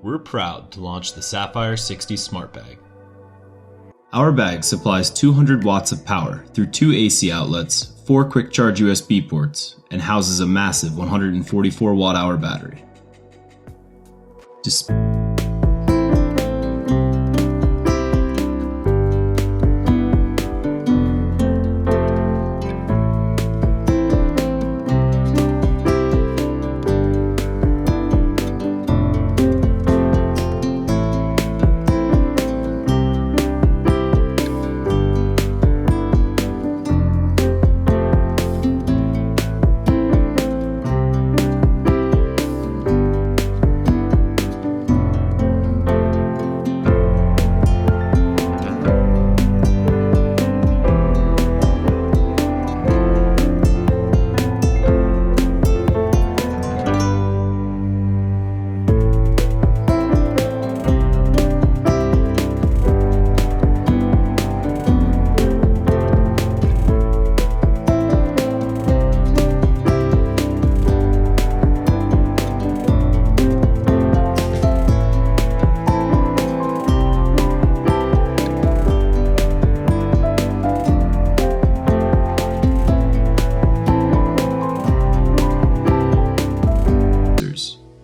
we're proud to launch the Sapphire 60 Smart Bag. Our bag supplies 200 watts of power through 2 AC outlets, 4 quick charge USB ports, and houses a massive 144 watt-hour battery.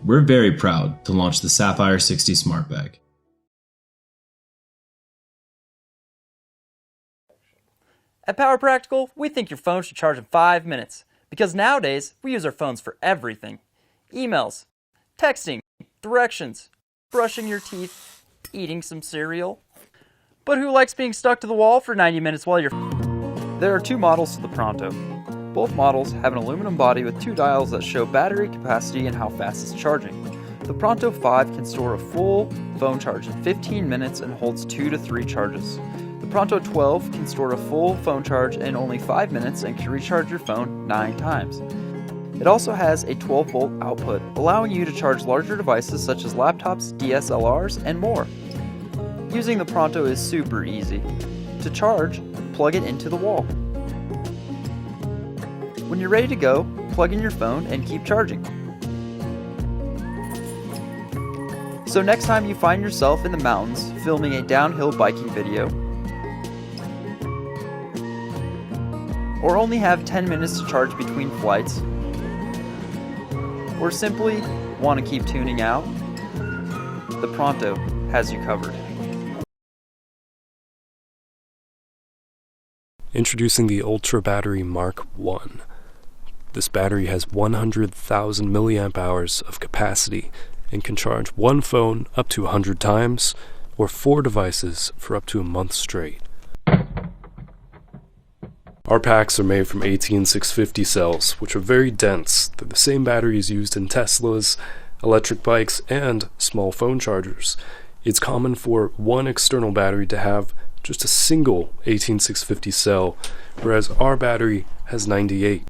We're very proud to launch the Sapphire 60 Smart Bag. At Power Practical, we think your phone should charge in 5 minutes, because nowadays we use our phones for everything. Emails, texting, directions, brushing your teeth, eating some cereal. But who likes being stuck to the wall for 90 minutes while you're... There are 2 models to the Pronto. Both models have an aluminum body with 2 dials that show battery capacity and how fast it's charging. The Pronto 5 can store a full phone charge in 15 minutes and holds 2 to 3 charges. The Pronto 12 can store a full phone charge in only 5 minutes and can recharge your phone 9 times. It also has a 12-volt output, allowing you to charge larger devices such as laptops, DSLRs, and more. Using the Pronto is super easy. To charge, plug it into the wall. When you're ready to go, plug in your phone and keep charging. So next time you find yourself in the mountains filming a downhill biking video, or only have 10 minutes to charge between flights, or simply want to keep tuning out, the Pronto has you covered. Introducing the Ultra Battery Mark 1. This battery has 100,000 milliamp hours of capacity and can charge one phone up to 100 times or 4 devices for up to a month straight. Our packs are made from 18650 cells, which are very dense. They're the same batteries used in Teslas, electric bikes, and small phone chargers. It's common for one external battery to have just a single 18650 cell, whereas our battery has 98.